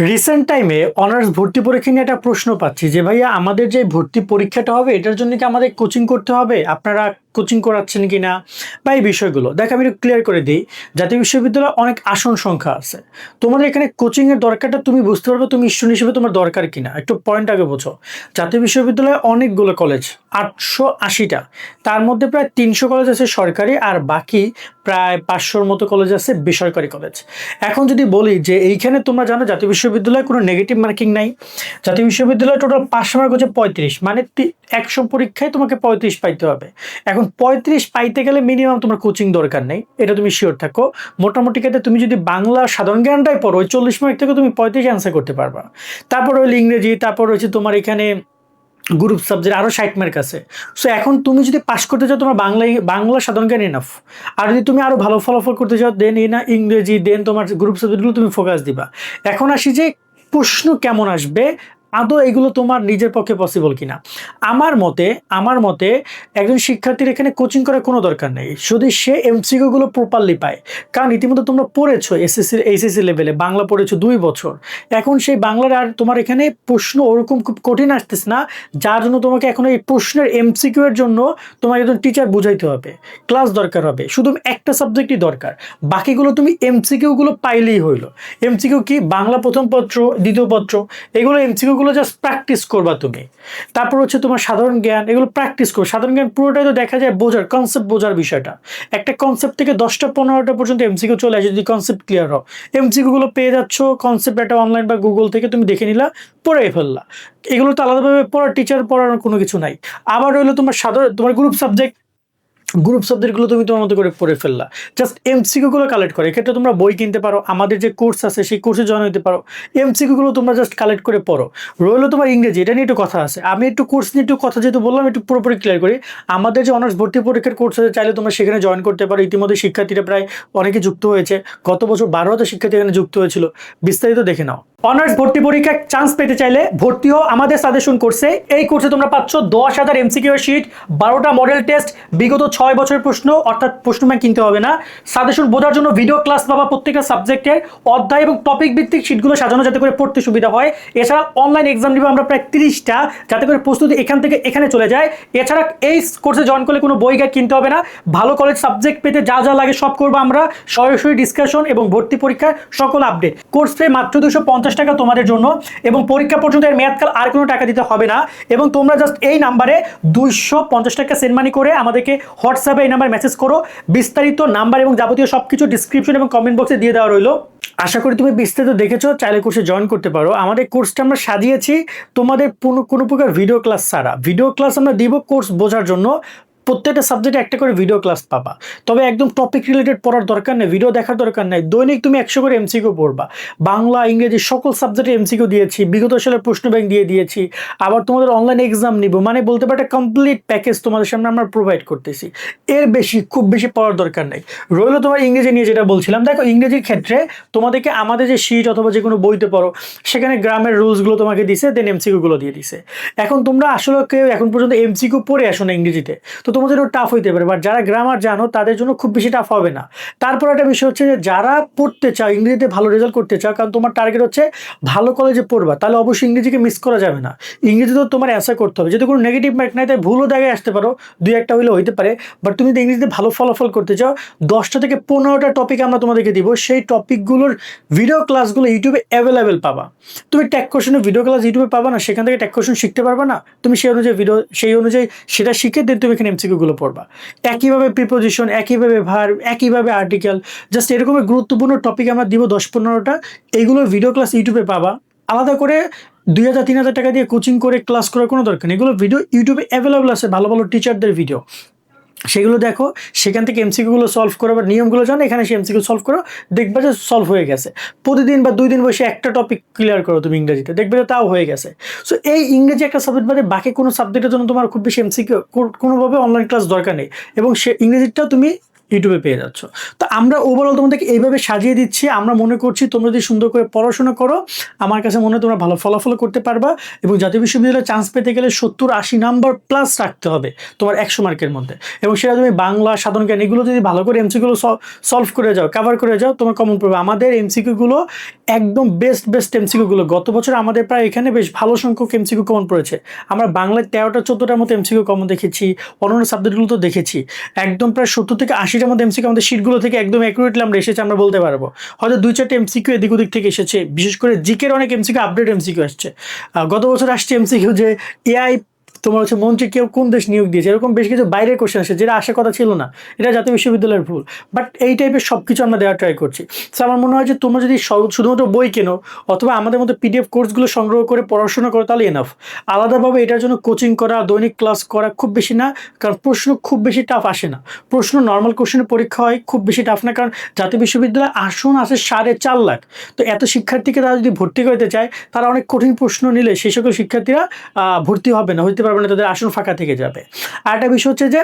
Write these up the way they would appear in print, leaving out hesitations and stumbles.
Recent টাইমে honours ভর্তি পরীক্ষা নিয়ে একটা প্রশ্ন পাচ্ছি যে ভাইয়া আমাদের যে ভর্তি পরীক্ষাটা হবে এটার জন্য কি আমাদের কোচিং করতে হবে, আপনারা কোচিং করাচ্ছেন কিনা বা এই বিষয়গুলো দেখ আমি একটু ক্লিয়ার করে দিই। জাতীয় বিশ্ববিদ্যালয়ে অনেক আসন সংখ্যা আছে, তোমাদের এখানে কোচিংয়ের দরকারটা তুমি বুঝতে পারবে তুমি স্টুডেন্ট হিসেবে তোমার দরকার কিনা। একটু পয়েন্ট আগে বোঝো, জাতীয় বিশ্ববিদ্যালয়ে অনেকগুলো কলেজ, 880টা, তার মধ্যে প্রায় 300 কলেজ আছে সরকারি আর বাকি প্রায় 500-র মতো কলেজ আছে বেসরকারি কলেজ। এখন যদি বলি যে এইখানে তোমরা জানো জাতীয় বিশ্ববিদ্যালয়ে কোনো নেগেটিভ মার্কিং নাই, জাতীয় বিশ্ববিদ্যালয়ে টোটাল পাস মার্ক হচ্ছে 35, মানে 100 পরীক্ষায় তোমাকে 35 পাইতে হবে। এখন 35 পাইতে গেলে মিনিমাম তোমার কোচিং দরকার নেই, এটা তুমি শিওর থাকো। মোটামুটি ক্ষেত্রে তুমি যদি বাংলা সাধারণ জ্ঞানটাই পড়ো ওই 40 মার্ক থেকে তুমি 35 অ্যান্সার করতে পারবা। তারপর হলো ইংরেজি, তারপর হচ্ছে তোমার এখানে গ্রুপ সাবজেক্ট আরও 60 মার্ক আছে। সো এখন তুমি যদি পাস করতে চাও তোমার বাংলা সাধারণ জ্ঞান এনাফ। আর যদি তুমি আরও ভালো ফলাফল করতে চাও দেন ইংরেজি, দেন তোমার গ্রুপ সাবজেক্টগুলো তুমি ফোকাস দিবা। এখন আসি যে প্রশ্ন কেমন আসবে, আদৌ এগুলো তোমার নিজের পক্ষে পসিবল কিনা। আমার মতে একজন শিক্ষার্থীর এখানে কোচিং করার কোনো দরকার নেই যদি সে এমসিকিউগুলো প্রপারলি পায়। কারণ ইতিমধ্যে তোমরা পড়েছো এইচএসসি লেভেলে বাংলা পড়েছো 2 বছর। এখন সেই বাংলার আর তোমার এখানে প্রশ্ন ওরকম খুব কঠিন আসতেছে না, যার জন্য তোমাকে এখন এই প্রশ্নের এমসিকিউ এর জন্য তোমার একজন টিচার বুঝাইতে হবে, ক্লাস দরকার হবে, শুধু একটা সাবজেক্টই দরকার, বাকিগুলো তুমি এমসিকিউগুলো পাইলেই হইলো। এমসিকিউ কি বাংলা প্রথম পত্র, দ্বিতীয় পত্র, এগুলো এমসিকিউগুলো জাস্ট প্র্যাকটিস করবা তুমি। তারপর হচ্ছে তোমার সাধারণ জ্ঞান, এগুলো প্র্যাকটিস করো। সাধারণ জ্ঞান পুরোটাই তো দেখা যায় বোঝার, কনসেপ্ট বোঝার বিষয়টা। একটা কনসেপ্ট থেকে 10টা-15টা পর্যন্ত এমসিকিউ চলে আসে যদি কনসেপ্ট ক্লিয়ার হয়। এমসিকিউগুলো পেয়ে যাচ্ছ, কনসেপ্ট একটা অনলাইন বা গুগল থেকে তুমি দেখে নিলা, পড়ে ফেললা। এগুলো তো আলাদাভাবে পড়ার টিচার পড়ানোর কোনো কিছু নাই। আবার হইলো তোমার গ্রুপ সাবজেক্টগুলো তুমি তোমার মতো করে পড়ে ফেললা, জাস্ট এমসিকিউগুলো কালেক্ট করো। এক্ষেত্রে তোমরা বই কিনতে পারো, আমাদের যে কোর্স আছে সেই কোর্সে জয়েন হতে পারো। এমসিকিউগুলো তোমরা জাস্ট কালেক্ট করে পড়ো। রইলো তোমার ইংরেজি, এটা নিয়ে একটু কথা আছে। আমি একটু কোর্স নিয়ে একটু কথা যেহেতু বললাম একটু পুরোপুরি ক্লিয়ার করি। আমাদের যে অনার্স ভর্তি পরীক্ষার কোর্স আছে চাইলে তোমরা সেখানে জয়েন করতে পারো। ইতিমধ্যে শিক্ষার্থীরা প্রায় অনেকে যুক্ত হয়েছে, গত বছর 12,000 শিক্ষার্থী এখানে যুক্ত হয়েছিল। বিস্তারিত দেখে নাও। অনার্স ভর্তি পরীক্ষায় চান্স পেতে চাইলে ভর্তি হও আমাদের সাজেশন কোর্সে। এই কোর্সে তোমরা পাচ্ছ 10,000 এমসিকিউ শিট, 12টা মডেল টেস্ট, বিগত 6 বছরের প্রশ্ন, অর্থাৎ প্রশ্ন ব্যাংক কিনতে হবে না। সাজেশন বোঝার জন্য ভিডিও ক্লাস পাবা, প্রত্যেকটা সাবজেক্টের অধ্যায় এবং টপিক ভিত্তিক শিটগুলো সাজানো যাতে করে পড়তে সুবিধা হয়। এছাড়া অনলাইন এক্সাম দিব আমরা প্রায় 30টা, যাতে করে প্রস্তুতি এখান থেকে এখানে চলে যায়। এছাড়া এই কোর্সে জয়েন করলে কোনো বই গাইড কিনতে হবে না। ভালো কলেজ সাবজেক্ট পেতে যা যা লাগে সব করবো আমরা, সরাসরি ডিসকাশন এবং ভর্তি পরীক্ষার সকল আপডেট। কোর্স ফি মাত্র 250 টাকা তোমাদের জন্য, এবং পরীক্ষা পর্যন্ত এর মেয়াদকাল আর কোনো টাকা দিতে হবে না। এবং তোমরা জাস্ট এই নাম্বারে 250 টাকা সেন্ড মানি করে আমাদেরকে হোয়াটসঅ্যাপে এই নাম্বার মেসেজ করো। বিস্তারিত নাম্বার এবং যাবতীয় সবকিছু ডিসক্রিপশন এবং কমেন্ট বক্সে দিয়ে দেওয়া রইলো। আশা করি তুমি বিস্তারিত দেখেছো, চাইলে কোর্সে জয়েন করতে পারো। আমাদের কোর্সটা আমরা সাজিয়েছি তোমাদের কোনো প্রকার ভিডিও ক্লাস ছাড়া। ভিডিও ক্লাস আমরা দিব কোর্স বোঝার জন্য, প্রত্যেকটা সাবজেক্টে একটা করে ভিডিও ক্লাস পাবা। তবে একদম টপিক রিলেটেড পড়ার দরকার নেই, ভিডিও দেখার দরকার নেই। দৈনিক তুমি 100 করে এমসিকিউ পড়বা। বাংলা ইংরেজি সকল সাবজেক্টে এমসিকিউ দিয়েছি, বিগত সালের প্রশ্ন ব্যাংক দিয়ে দিয়েছি। আবার তোমাদের অনলাইন এক্সাম নিব, মানে বলতে পারো একটা কমপ্লিট প্যাকেজ তোমাদের সামনে আমরা প্রোভাইড করতেছি। এর খুব বেশি পড়ার দরকার নেই। রইলো তোমার ইংরেজি নিয়ে যেটা বলছিলাম, দেখো ইংরেজির ক্ষেত্রে তোমাদেরকে আমাদের যে শিট অথবা যে কোনো বইতে পড়ো সেখানে গ্রামের রুলসগুলো তোমাকে দিছে, দেন এমসিকিউগুলো দিয়ে দিছে। এখন তোমরা আসলে কেউ এখন পর্যন্ত এমসিকিউ পড়ে আসো না ইংরেজিতে, তো তোমাদের টাফ হইতে পারে। বাট যারা গ্রামার জানো তাদের জন্য খুব বেশি টাফ হবে না। তারপর একটা বিষয় হচ্ছে যে যারা পড়তে চাও, ইংরেজিতে ভালো রেজাল্ট করতে চাও, কারণ তোমার টার্গেট হচ্ছে ভালো কলেজে পড়বা, তাহলে অবশ্যই ইংরেজিকে মিস করা যাবে না। ইংরেজিতেও তোমার অ্যান্সার করতে হবে, যদি কোনো নেগেটিভ মার্ক নাই তাই ভুলও জায়গায় আসতে পারো, 2-1টা হইলে হইতে পারে। বাট তুমি যদি ইংরেজিতে ভালো ফলাফল করতে চাও, 10টা থেকে 15টা টপিক আমরা তোমাদেরকে দিব। সেই টপিকগুলোর ভিডিও ক্লাসগুলো ইউটিউবে অ্যাভেলেবেল পাবা। তুমি ট্যাগ কোশ্চেনের ভিডিও ক্লাস ইউটিউবে পাবা না, সেখান থেকে ট্যাগ কোশ্চেন শিখতে পারবা না। তুমি সেই অনুযায়ী সেটা শিখে দেন তুমি এখানে এমসিকিউগুলো পড়বা। একইভাবে প্রিপোজিশন, একইভাবে ভার্ব, একইভাবে আর্টিকেল, জাস্ট এরকমের গুরুত্বপূর্ণ টপিক আমরা দিব 10-15টা। এইগুলোর ভিডিও ক্লাস ইউটিউবে পাবা। আলাদা করে 2,000-3,000 টাকা দিয়ে কোচিং করে ক্লাস করার কোনো দরকার নেই। এগুলো ভিডিও ইউটিউবে অ্যাভেলেবল আছে, ভালো ভালো টিচারদের ভিডিও, সেগুলো দেখো, সেখান থেকে এমসিকিউগুলো সলভ করো। বা নিয়মগুলো জানো, এখানে সে এমসিকিউ সলভ করো, দেখবে যে সলভ হয়ে গেছে। প্রতিদিন বা 2 দিন বসে একটা টপিক ক্লিয়ার করো তুমি ইংরেজিতে, দেখবে যে তাও হয়ে গেছে। সো এই ইংরেজি একটা সাবজেক্ট বাদে বাকি কোনো সাবজেক্টের জন্য তোমার খুব বেশি এমসিকিউ কোনোভাবে অনলাইন ক্লাস দরকার নেই। এবং সে ইংরেজিটাও তুমি ইউটিউবে পেয়ে যাচ্ছ। তো আমরা ওভারঅল তোমাদেরকে এইভাবে সাজিয়ে দিচ্ছি। আমরা মনে করছি তোমরা যদি সুন্দর করে পড়াশোনা করো, আমার কাছে মনে হয় তোমরা ভালো ফলাফল করতে পারবা এবং জাতীয় বিশ্ববিদ্যালয়ে চান্স পেতে গেলে 70-80 নাম্বার প্লাস রাখতে হবে তোমার 100 মার্কের মধ্যে, এবং সেটা তুমি বাংলা, সাধারণ জ্ঞান এগুলো যদি ভালো করে এমসিকিউ সলভ করে যাও, কভার করে যাও, তোমার কমন পড়বে। আমাদের এমসিকিউ গুলো একদম বেস্ট এমসিকিউ গুলো, গত বছর আমাদের প্রায় এখানে বেশ ভালো সংখ্যক এমসিকিউ কমন পড়েছে। আমরা বাংলায় 13টা-14টার মতো এমসিকিউ কমন দেখেছি, অন্যান্য সাবজেক্টগুলো তো দেখেছি একদম প্রায় 70 থেকে 80টার মধ্যে এমসিকিউ আমাদের শিটগুলো থেকে একদম অ্যাকুরেটলি আমরা এসেছে, আমরা বলতে পারবো। হয়তো 2-4টা এমসিকিউ এদিক ওদিক থেকে এসেছে, বিশেষ করে জিকের অনেক এমসিকিউ আপডেট এমসিকিউ আসছে। গত বছর আসছে এমসিকিউ যে এআই তোমার হচ্ছে মন্ত্রী কেউ কোন দেশ নিয়োগ দিয়েছে, এরকম বেশ কিছু বাইরের কোশ্চেন আসে যেটা আসার কথা ছিল না। এটা জাতীয় বিশ্ববিদ্যালয়ের ভুল, বাট এই টাইপের সব কিছু আমরা দেওয়ার ট্রাই করছি। সো আমার মনে হয় যে তোমরা যদি শুধুমাত্র বই কেনো অথবা আমাদের মতো পিডিএফ কোর্সগুলো সংগ্রহ করে পড়াশোনা করো তাহলে এনাফ। আলাদাভাবে এটার জন্য কোচিং করা, দৈনিক ক্লাস করা খুব বেশি না, কারণ প্রশ্ন খুব বেশি টাফ আসে না। প্রশ্ন নর্মাল কোশ্চেনের পরীক্ষা হয়, খুব বেশি টাফ না, কারণ জাতীয় বিশ্ববিদ্যালয়ে আসন আছে 4.5 লাখ। তো এত শিক্ষার্থীকে তারা যদি ভর্তি করতে চায়, তারা অনেক কঠিন প্রশ্ন নিলে সেই সকল শিক্ষার্থীরা ভর্তি হবে না, হইতে পারবে না, তাদের আসন ফাঁকা থেকে যাবে। আর একটা বিষয় হচ্ছে যে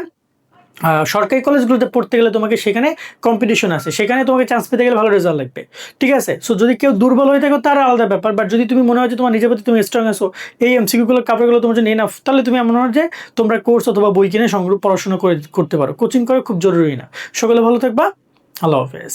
সরকারি কলেজগুলোতে পড়তে গেলে তোমাকে সেখানে কম্পিটিশন আছে, সেখানে তোমাকে চান্স পেতে গেলে ভালো রেজাল্ট লাগবে, ঠিক আছে? সো যদি কেউ দুর্বল হয়ে থাকো তার আলাদা ব্যাপার, বাট যদি তুমি মনে হয় যে তোমার নিজের প্রতি তুমি স্ট্রং আছো, এই এমসিকিউগুলো কাভারগুলো তোমার জন্য এনাফ, তাহলে তুমি মনে হয় যে তোমরা কোর্স অথবা বই কিনে সংগ্রহ পড়াশোনা করতে পারো। কোচিং করা খুব জরুরি না। সকলে ভালো থাকবা, আল্লাহ হাফেজ।